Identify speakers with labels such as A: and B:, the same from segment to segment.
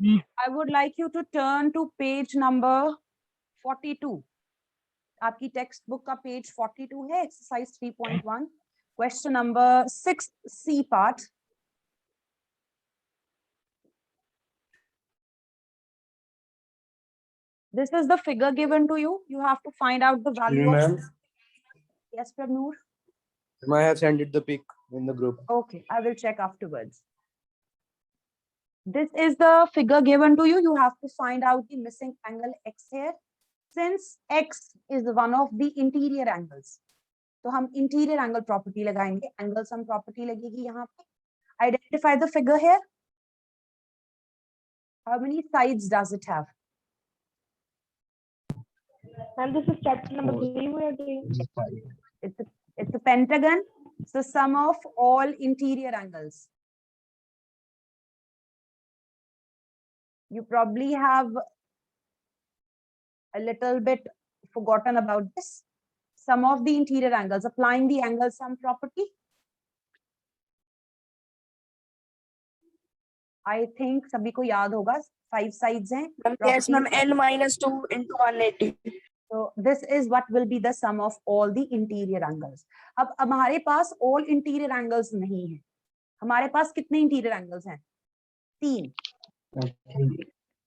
A: I would like you to turn to page number 42. आपकी text book का page 42 है, exercise 3.1, question number 6C part. This is the figure given to you. You have to find out the value of. Yes, Pramur.
B: I have sent it the pic in the group.
A: Okay, I will check afterwards. This is the figure given to you. You have to find out the missing angle x here. Since x is one of the interior angles, तो हम interior angle property लगाएंगे. Angle sum property लगेगी यहाँ पे. Identify the figure here. How many sides does it have?
C: And this is chapter number 3 we are doing.
A: It's a pentagon. It's the sum of all interior angles. You probably have a little bit forgotten about this. Sum of the interior angles, applying the angle sum property. I think सभी को याद होगा, 5 sides हैं.
C: Yes, ma'am. N minus 2 into 180.
A: So this is what will be the sum of all the interior angles. अब हमारे पास all interior angles नहीं है. हमारे पास कितने interior angles हैं? 3.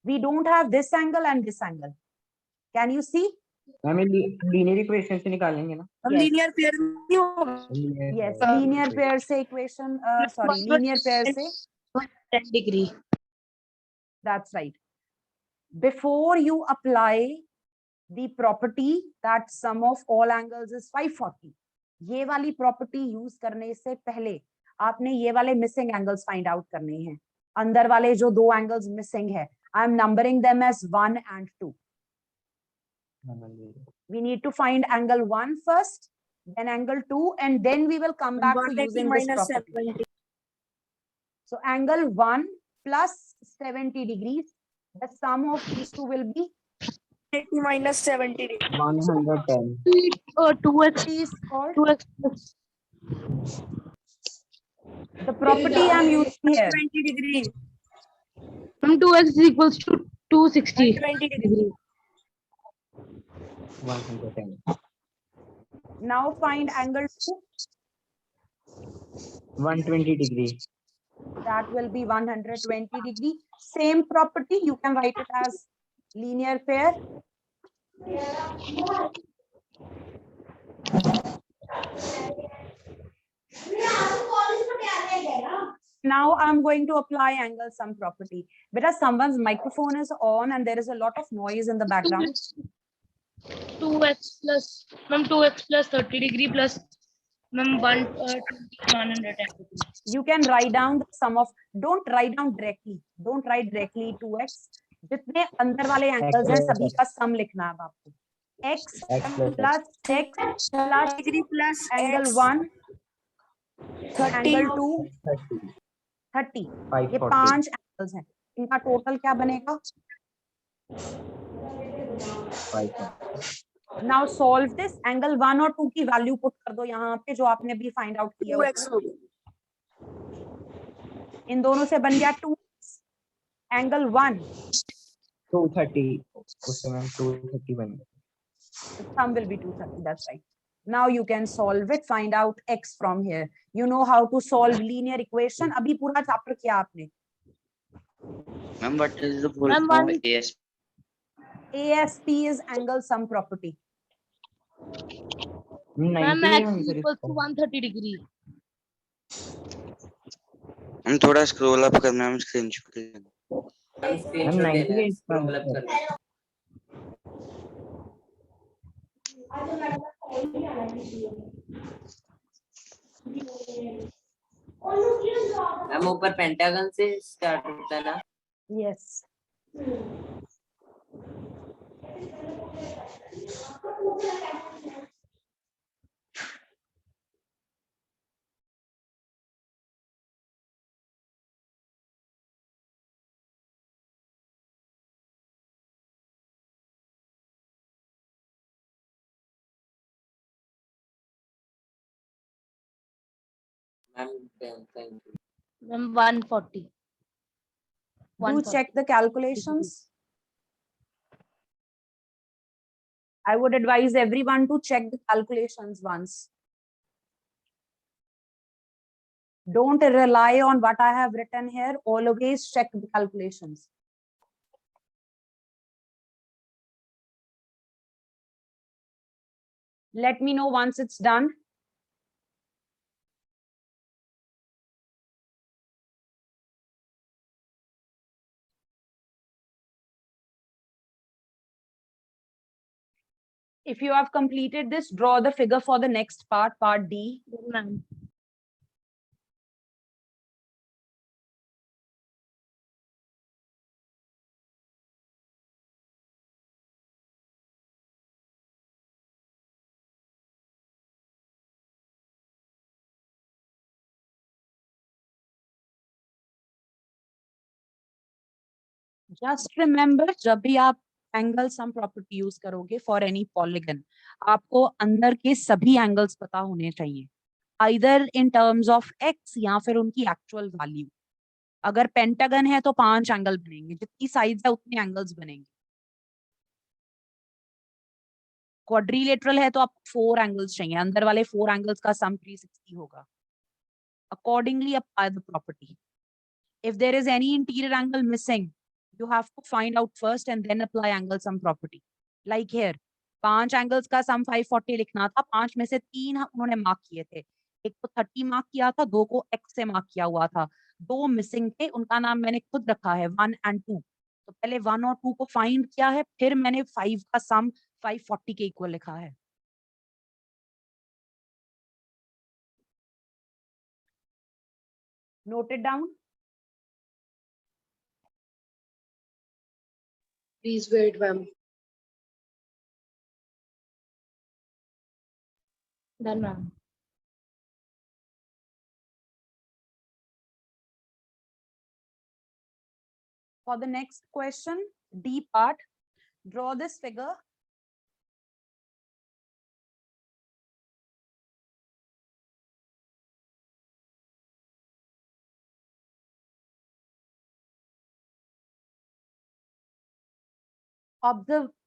A: We don't have this angle and this angle. Can you see?
D: हमें linear equation से निकालेंगे ना.
C: Linear pair नहीं होगा.
A: Yes, linear pair से equation. Sorry, linear pair से.
C: 10 degree.
A: That's right. Before you apply the property that sum of all angles is 540, ये वाली property use करने से पहले आपने ये वाले missing angles find out करने हैं. अंदर वाले जो 2 angles missing है, I am numbering them as 1 and 2. We need to find angle 1 first, then angle 2, and then we will come back to using this property.
C: 70.
A: So angle 1 plus 70 degrees, the sum of these two will be
C: 80 minus 70 degree.
D: 110.
C: 2x
A: is called
C: 2x
A: the property I'm using here.
C: 20 degree.
E: 2x is equals to 260.
C: 20 degree.
D: 110.
A: Now find angle 2.
D: 120 degree.
A: That will be 120 degree. Same property, you can write it as linear pair. Now I'm going to apply angle sum property. Because someone's microphone is on and there is a lot of noise in the background.
E: 2x plus 30 degree plus 110 degree.
A: You can write down the sum of, don't write down directly. Don't write directly 2x. जितने अंदर वाले angles हैं सभी का sum लिखना है आपको. X plus x plus
C: degree plus
A: angle
C: x.
A: 1,
C: 30.
A: angle 2, 30. ये 5 angles हैं. इनका total क्या बनेगा?
D: 5.
A: Now solve this. Angle 1 और 2 की value put कर दो यहाँ पे जो आपने अभी find out किया.
C: 2x हो गया.
A: इन दोनों से बन गया 2. Angle 1.
D: 230. उससे मैम 230 बन गया.
A: The sum will be 230. That's right. Now you can solve it. Find out x from here. You know how to solve linear equation. अभी पूरा chapter किया आपने.
F: Ma'am, what is the full
E: Ma'am,
F: form?
E: one-
F: ASP.
A: ASP is angle sum property.
E: Ma'am,
D: 90
E: x is equals to 130 degree.
F: हम थोड़ा scroll up करना है, हम screenshot लेंगे.
D: मैम 90 है इसका आंसर.
G: मैम ऊपर पेंटागन से स्टार्ट होता है ना.
A: Yes.
G: Ma'am thank you.
E: Ma'am, 140.
A: Do check the calculations. I would advise everyone to check the calculations once. Don't rely on what I have written here. Always check the calculations. Let me know once it's done. If you have completed this, draw the figure for the next part, part D.
E: Ma'am.
A: Just remember, जब भी आप angle sum property use करोगे for any polygon, आपको अंदर के सभी angles पता होने चाहिए, either in terms of x या फिर उनकी एक्चुअल वैल्यू। अगर पेंटागन है तो 5 एंगल बनेंगे, जितनी साइड्स है उतने एंगल्स बनेंगे। क्वाड्रिलेटरल है तो आपको 4 एंगल्स चाहिए, अंदर वाले 4 एंगल्स का सम 360 होगा। Accordingly apply the property. If there is any interior angle missing, you have to find out first and then apply angle sum property. Like here, 5 angles का sum 540 लिखना था, 5 में से 3 उन्होंने मार्क किए थे, एक को 30 मार्क किया था, 2 को x से मार्क किया हुआ था, 2 मिसिंग थे, उनका नाम मैंने खुद रखा है 1 and 2। तो पहले 1 और 2 को फाइंड किया है, फिर मैंने 5 का सम 540 के इक्वल लिखा है। Note it down.
C: Please wait, ma'am.
E: Done, ma'am.
A: For the next question, D part, draw this figure.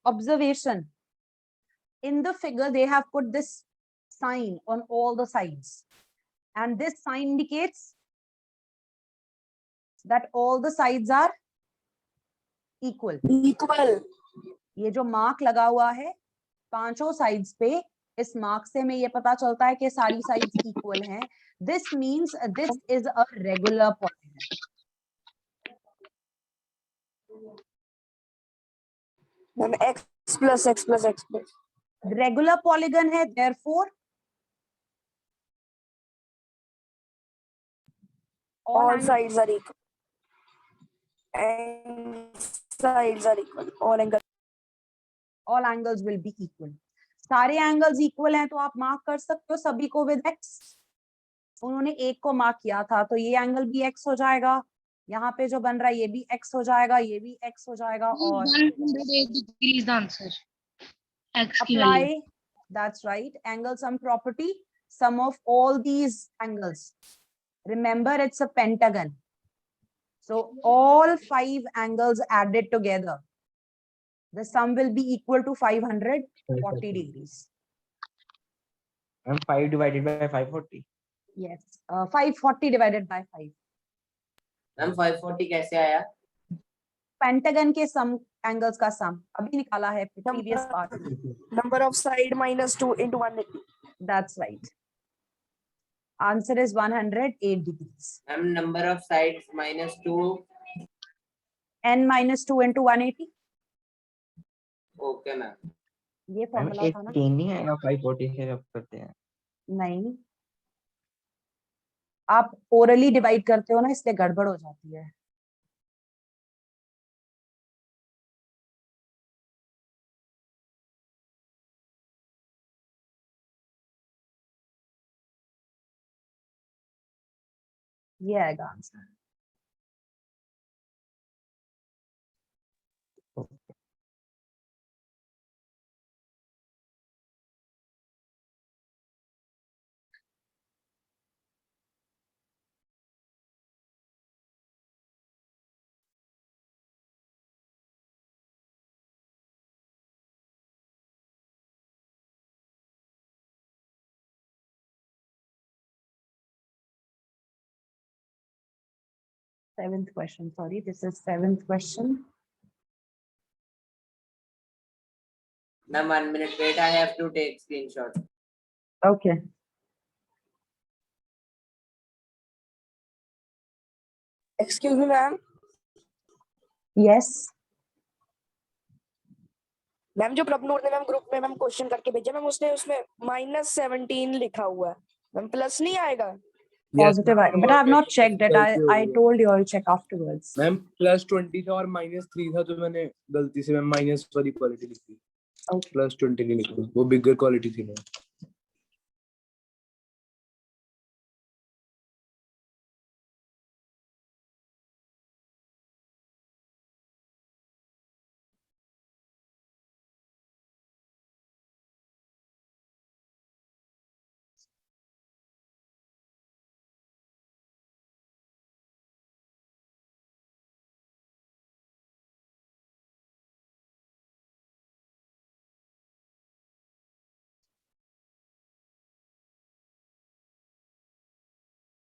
A: Observation. In the figure, they have put this sign on all the sides. And this sign indicates that all the sides are equal.
C: Equal.
A: ये जो mark लगा हुआ है पांचों sides पे, इस mark से हमें ये पता चलता है कि सारी साइड्स इक्वल हैं। This means this is a regular polygon.
C: Ma'am, x plus x plus x plus.
A: Regular polygon है, therefore
C: All sides are equal. And sides are equal.
A: all angles will be equal. सारे angles equal हैं तो आप mark कर सकते हो सभी को विद x। उन्होंने एक को मार्क किया था तो ये एंगल भी x हो जाएगा, यहाँ पे जो बन रहा है ये भी x हो जाएगा, ये भी x हो जाएगा, और
E: 108 degrees the answer. X की value.
A: apply, that's right, angle sum property, sum of all these angles. Remember, it's a pentagon, so all 5 angles added together, the sum will be equal to 540 degrees.
D: And 5 divided by 540.
A: Yes, 540 divided by 5.
G: Ma'am 540 कैसे आया?
A: Pentagon के सम angles का सम अभी निकाला है previous part में।
C: Number of side minus 2 into 180.
A: That's right. Answer is 108 degrees.
G: Ma'am number of sides minus 2.
A: n minus 2 into 180.
G: Okay ma'am.
A: ये formula
D: एक
A: था ना?
D: 3 नहीं आएगा 540 से जब करते हैं।
A: नहीं, आप ओरली डिवाइड करते हो ना, इसलिए गड़बड़ हो जाती है। ये आएगा answer. Seventh question, sorry, this is seventh question.
G: Ma'am, 1 minute wait. I have to take screenshot.
A: Okay.
C: Excuse me, ma'am.
A: Yes.
C: Ma'am जो प्रभनूर ने मैम ग्रुप में मैम क्वेश्चन करके भेजा मैम उसने उसमें -17 लिखा हुआ है मैम प्लस नहीं आएगा
A: Positive, but I have not checked it. I told you I'll check afterwards.
B: Ma'am +20 था और -3 था, तो मैंने गलती से मैम माइनस वाली क्वालिटी लिखी।
A: Okay.
B: +20 नहीं लिखी, वो बिगर क्वालिटी थी ma'am.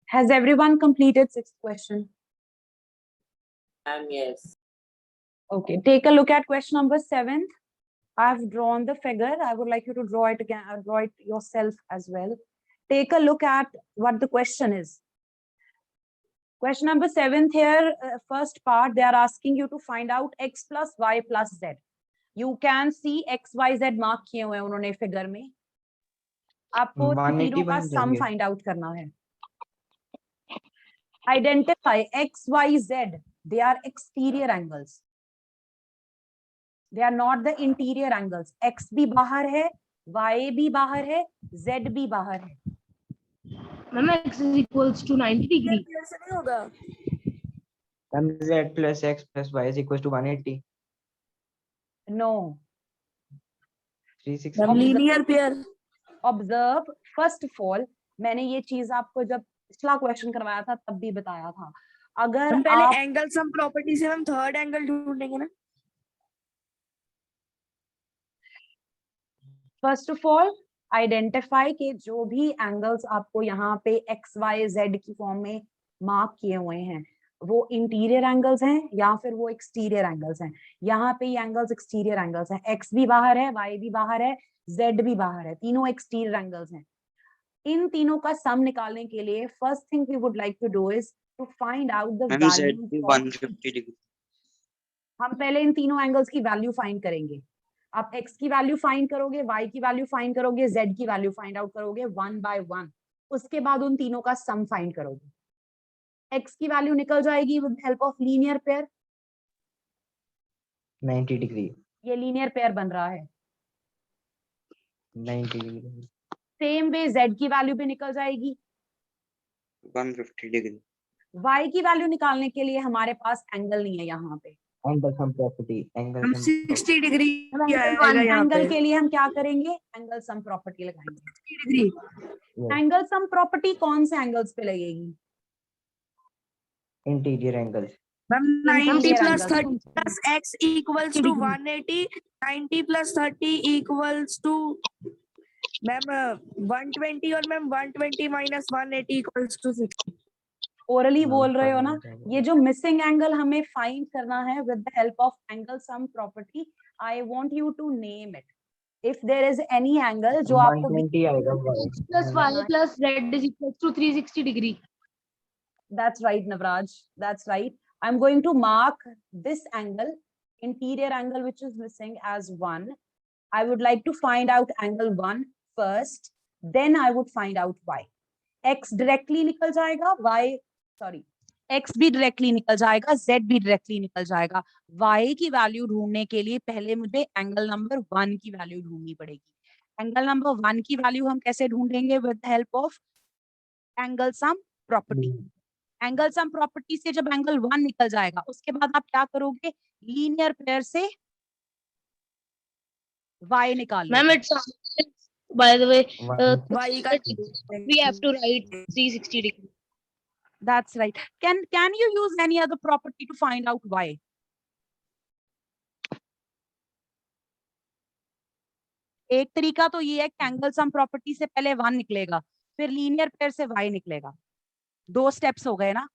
A: Has everyone completed sixth question?
G: Ma'am, yes.
A: Okay, take a look at question number 7. I've drawn the figure. I would like you to draw it again, draw it yourself as well. Take a look at what the question is. Question number 7 here, first part, they are asking you to find out x plus y plus z. You can see x, y, z mark किए हुए हैं उन्होंने figure में. आपको
D: 180
A: तीनों का
D: बन
A: sum
D: जाएंगे।
A: find out करना है. Identify x, y, z. They are exterior angles. They are not the interior angles. X भी बाहर है, Y भी बाहर है, Z भी बाहर है.
E: Ma'am, x is equals to 90 degree.
C: ऐसे नहीं होगा
D: ma'am z plus x plus y is equals to 180
A: No.
D: 360
C: ma'am linear pair
A: Observe. First of all, मैंने ये चीज आपको जब पिछला क्वेश्चन करवाया था तब भी बताया था. अगर
C: हम पहले
A: आप
C: एंगल सम प्रॉपर्टी से हम थर्ड एंगल ढूंढेंगे ना
A: फर्स्ट ऑफ ऑल आइडेंटिफाई के जो भी एंगल्स आपको यहाँ पे एक्स वाई जेड की फॉर्म में मार्क किए हुए हैं वो इंटीरियर एंगल्स हैं या फिर वो एक्सटीरियर एंगल्स हैं. यहाँ पे ये एंगल्स एक्सटीरियर एंगल्स हैं. एक्स भी बाहर है, वाई भी बाहर है, जेड भी बाहर है, तीनों एक्सटीरियर एंगल्स हैं. इन तीनों का सम निकालने के लिए first thing we would like to do is to find out the
F: ma'am Z B
A: value.
F: 150 degree.
A: हम पहले इन तीनों एंगल्स की वैल्यू फाइंड करेंगे. आप x की वैल्यू फाइंड करोगे, y की वैल्यू फाइंड करोगे, z की वैल्यू फाइंड आउट करोगे 1 by 1. उसके बाद उन तीनों का सम फाइंड करोगे. x की वैल्यू निकल जाएगी with help of linear pair.
D: 90 degree
A: ये लीनियर पेयर बन रहा है.
D: 90 डिग्री
A: सेम वे z की वैल्यू भी निकल जाएगी.
F: 150 डिग्री।
A: y की वैल्यू निकालने के लिए हमारे पास एंगल नहीं है यहाँ पे.
D: एंगल सम प्रॉपर्टी
C: हम 60 डिग्री
A: एंगल के लिए हम क्या करेंगे? एंगल सम प्रॉपर्टी लगाएंगे.
C: डिग्री
A: एंगल सम प्रॉपर्टी कौन से एंगल्स पे लगेगी?
D: Interior angles
C: ma'am 90
A: Interior
C: plus
A: angles.
C: 30 plus x equals to 180 90 plus 30 equals to ma'am 120 और ma'am 120 minus 180 equals to 60
A: orally बोल रहे हो ना. ये जो मिसिंग एंगल हमें फाइंड करना है with the help of angle sum property, I want you to name it. If there is any angle जो आपको
D: 120 आएगा
E: X plus y plus z is equals to 360 degree.
A: That's right, Navraj. That's right. I'm going to mark this angle, interior angle, which is missing as 1. I would like to find out angle 1 first. Then I would find out y. X directly निकल जाएगा, y, sorry, x भी directly निकल जाएगा, z भी directly निकल जाएगा. y की value ढूंढने के लिए पहले मुझे एंगल नंबर 1 की वैल्यू ढूंढनी पड़ेगी. एंगल नंबर 1 की वैल्यू हम कैसे ढूंढेंगे? With help of angle sum property. Angle sum property से जब एंगल 1 निकल जाएगा उसके बाद आप क्या करोगे? लीनियर पेयर से y निकाल
E: Ma'am,
A: लोगे.
E: it's by the way,
C: y का
E: we have to write 360 degree.
A: That's right. Can you use any other property to find out y? एक तरीका तो ये है कि एंगल सम प्रॉपर्टी से पहले 1 निकलेगा, फिर लीनियर पेयर से y निकलेगा. 2 स्टेप्स हो गए ना.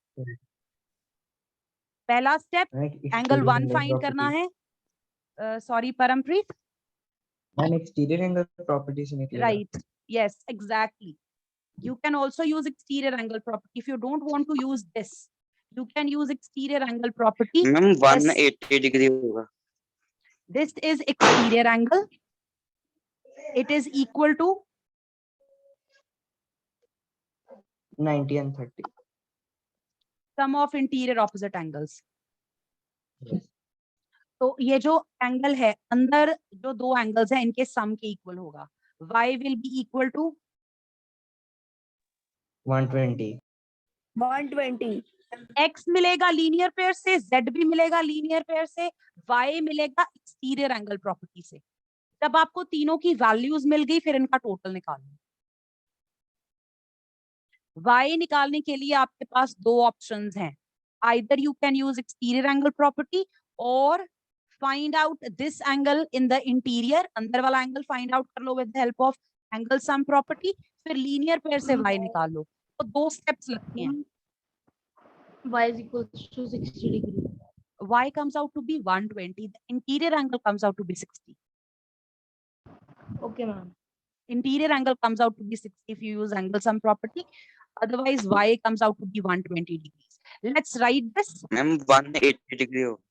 A: पहला स्टेप एंगल 1 फाइंड करना है. Sorry Parampreet.
D: Ma'am exterior angle property से निकलेगा.
A: Right. Yes, exactly. You can also use exterior angle property. If you don't want to use this, you can use exterior angle property.
F: Ma'am
A: This,
F: 180 degree होगा.
A: this is exterior angle. It is equal to
D: 90 and 30.
A: sum of interior opposite angles.
D: Yes.
A: तो ये जो angle है अंदर जो दो angles हैं इनके सम के इक्वल होगा. Y will be equal to
D: 120.
C: 120.
A: X मिलेगा लीनियर पेयर से, Z भी मिलेगा लीनियर पेयर से, Y मिलेगा एक्सटीरियर एंगल प्रॉपर्टी से. जब आपको तीनों की वैल्यूज मिल गई फिर इनका टोटल निकालना. Y निकालने के लिए आपके पास दो ऑप्शंस हैं. Either you can use exterior angle property or find out this angle in the interior. अंदर वाला एंगल फाइंड आउट कर लो with the help of angle sum property. फिर लीनियर पेयर से Y निकाल लो. तो दो स्टेप्स लगते हैं.
E: Y is equals to 60 degree.
A: Y comes out to be 120. The interior angle comes out to be 60.
E: Okay, ma'am.
A: Interior angle comes out to be 60 if you use angle sum property. Otherwise, Y comes out to be 120 degrees. Let's write this.
F: Ma'am 180 degree होगा.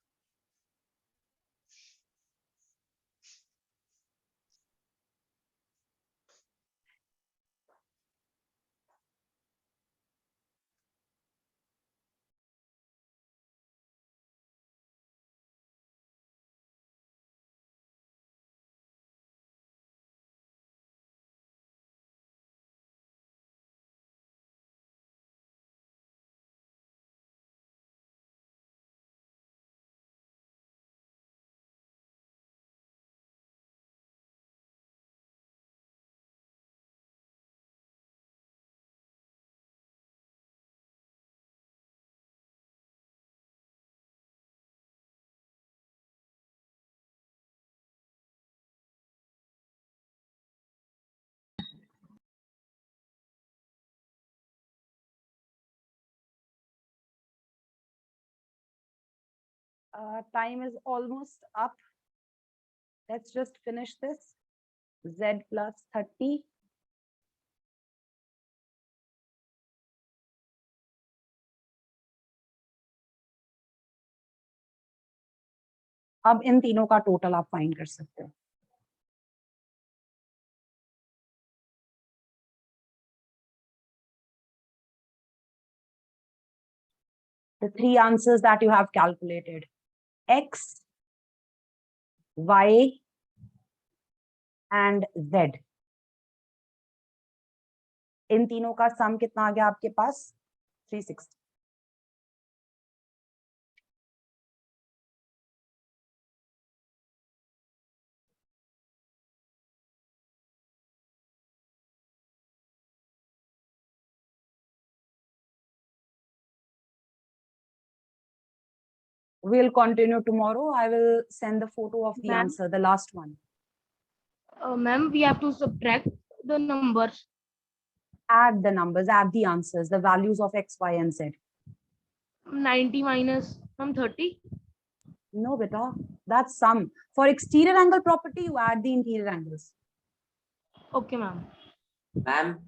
A: Time is almost up. Let's just finish this. Z plus 30. अब इन तीनों का total आप find कर सकते हो. The three answers that you have calculated: X, Y, and Z. इन तीनों का सम कितना आ गया आपके पास? 360. We'll continue tomorrow. I will send the photo of the
E: Ma'am.
A: answer, the last one.
E: Ma'am, we have to subtract the numbers.
A: Add the numbers, add the answers, the values of X, Y, and Z.
E: 90 minus from 30.
A: No, beta, that's sum. For exterior angle property, you add the interior angles.
E: Okay, ma'am.
G: Ma'am,